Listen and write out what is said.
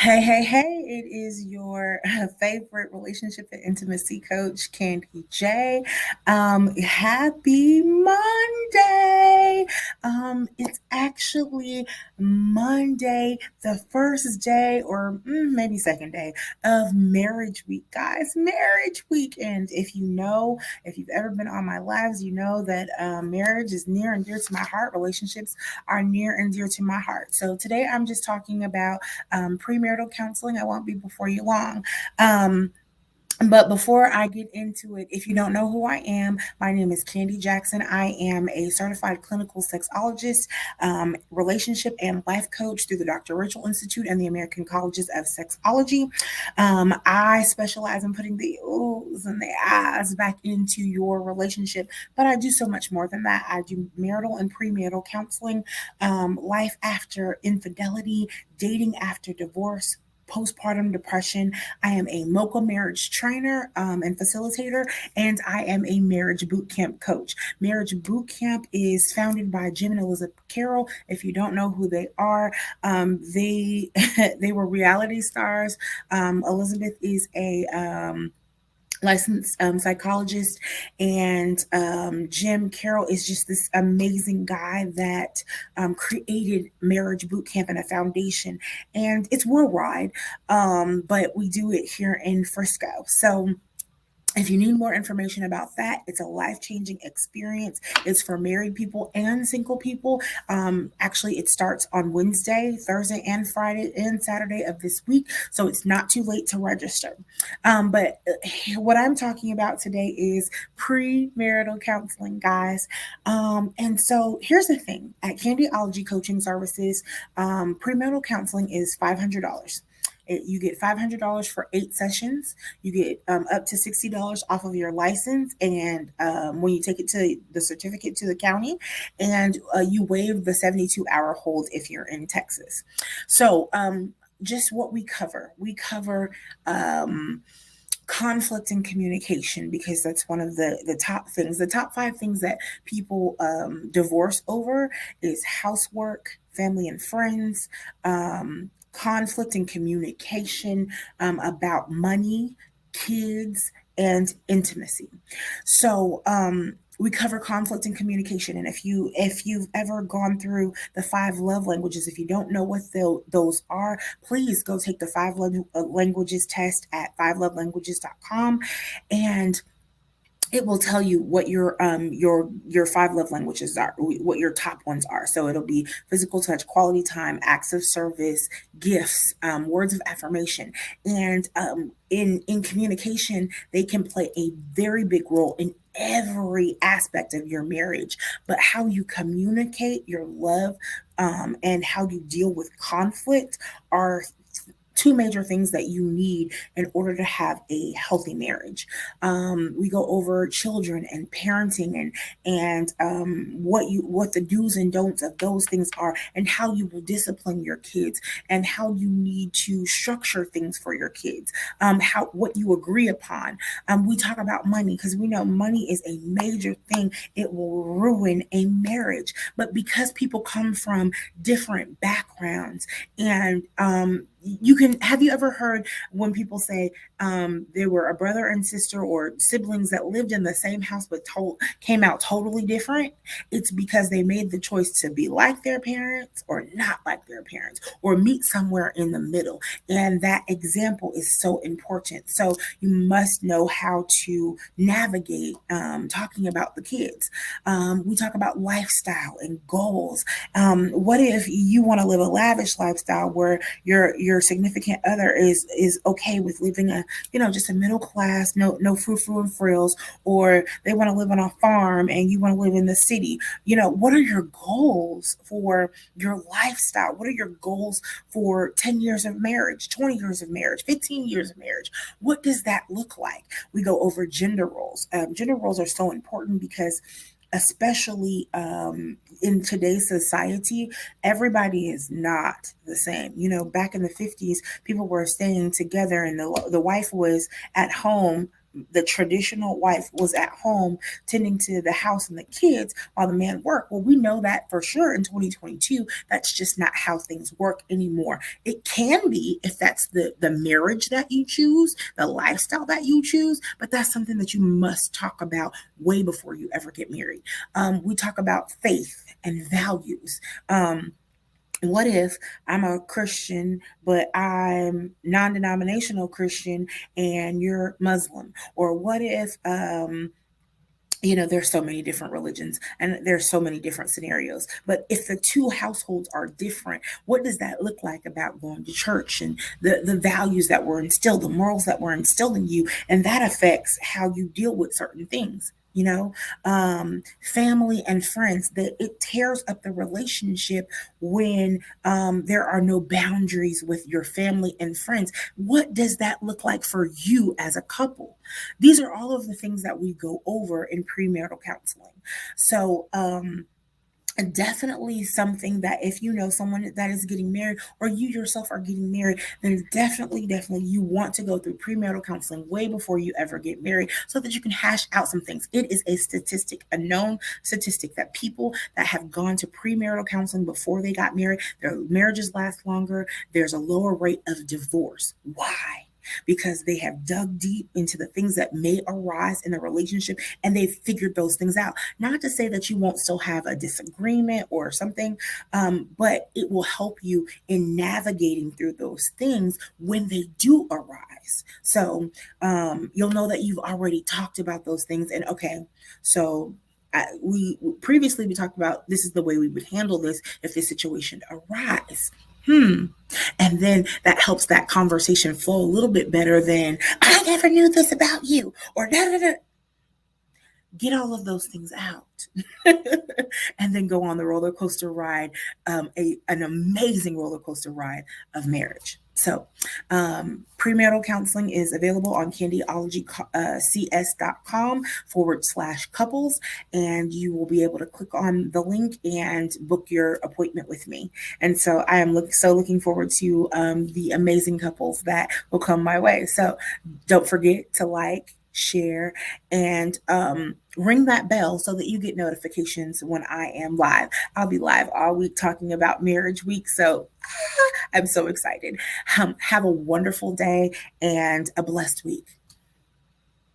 Hey, it is your favorite relationship and intimacy coach, Candy J. Happy Monday. It's actually Monday, the first day, or maybe second day of Marriage Week, guys. Marriage Week. And if you've ever been on my lives, you know that marriage is near and dear to my heart. Relationships are near and dear to my heart. So today I'm just talking about premarital counseling. I won't be before you long. But before I get into it, if you don't know who I am, my name is Candy Jackson. I am a certified clinical sexologist, relationship and life coach through the Dr. Rachel Institute and the American Colleges of Sexology. I specialize in putting the oohs and the ahs back into your relationship, but I do so much more than that. I do marital and premarital counseling, life after infidelity, dating after divorce, postpartum depression. I am a MOCA marriage trainer and facilitator, and I am a marriage boot camp coach. Marriage boot camp is founded by Jim and Elizabeth Carroll. If you don't know who they are, they they were reality stars. Elizabeth is a licensed psychologist, and Jim Carroll is just this amazing guy that created Marriage Boot Camp and a foundation, and it's worldwide, but we do it here in Frisco. So if you need more information about that, it's a life changing experience. It's for married people and single people. Actually, it starts on Wednesday, Thursday, and Friday and Saturday of this week. So it's not too late to register. But what I'm talking about today is premarital counseling, guys. And so here's the thing, at Candyology Coaching Services, premarital counseling is $500. You get $500 for 8 sessions. You get up to $60 off of your license, and when you take it to the certificate to the county, and you waive the 72-hour hold if you're in Texas. So, just what we cover conflict and communication, because that's one of the top things. The top 5 things that people divorce over is housework, family and friends, conflict and communication, about money, kids, and intimacy. So we cover conflict and communication, and if you've ever gone through the 5 love languages, if you don't know what those are, please go take the languages test at 5lovelanguages.com, and it will tell you what your 5 love languages are, what your top ones are. So it'll be physical touch, quality time, acts of service, gifts, words of affirmation, and in communication, they can play a very big role in every aspect of your marriage. But how you communicate your love, and how you deal with conflict are 2 major things that you need in order to have a healthy marriage. We go over children and parenting, and what the do's and don'ts of those things are, and how you will discipline your kids, and how you need to structure things for your kids. How what you agree upon. We talk about money because we know money is a major thing. It will ruin a marriage, but because people come from different backgrounds, and you can have you ever heard when people say they were a brother and sister or siblings that lived in the same house but came out totally different? It's because they made the choice to be like their parents or not like their parents, or meet somewhere in the middle. And that example is so important. So you must know how to navigate talking about the kids. We talk about lifestyle and goals. What if you want to live a lavish lifestyle where your significant other is okay with living a just a middle class, no frou and frills, or they want to live on a farm and you want to live in the city? What are your goals for your lifestyle? What are your goals for 10 years of marriage, 20 years of marriage, 15 years of marriage? What does that look like? We go over gender roles. Gender roles are so important because, especially in today's society, everybody is not the same. Back in the 50s, people were staying together, and the wife was at home the traditional wife was at home tending to the house and the kids while the man worked. Well, we know that for sure in 2022, that's just not how things work anymore. It can be if that's the marriage that you choose, the lifestyle that you choose, but that's something that you must talk about way before you ever get married. We talk about faith and values. What if I'm a Christian, but I'm non denominational Christian and you're Muslim? Or what if, there's so many different religions and there's so many different scenarios. But if the two households are different, what does that look like about going to church and the values that were instilled, the morals that were instilled in you? And that affects how you deal with certain things. Family and friends, that it tears up the relationship when there are no boundaries with your family and friends. What does that look like for you as a couple? These are all of the things that we go over in premarital counseling. So, definitely something that if you know someone that is getting married or you yourself are getting married, then definitely you want to go through premarital counseling way before you ever get married so that you can hash out some things. It is a statistic, a known statistic, that people that have gone to premarital counseling before they got married, their marriages last longer. There's a lower rate of divorce. Why? Because they have dug deep into the things that may arise in the relationship and they've figured those things out. Not to say that you won't still have a disagreement or something, but it will help you in navigating through those things when they do arise. So you'll know that you've already talked about those things. And okay, so we previously we talked about this is the way we would handle this if this situation arise. And then that helps that conversation flow a little bit better than I never knew this about you or da da da. Get all of those things out and then go on the roller coaster ride, an amazing roller coaster ride of marriage. So, premarital counseling is available on candyologycs.com/couples, and you will be able to click on the link and book your appointment with me. And so, I am looking forward to the amazing couples that will come my way. So, don't forget to like, share, and ring that bell so that you get notifications when I am live. I'll be live all week talking about Marriage Week. So I'm so excited. Have a wonderful day and a blessed week.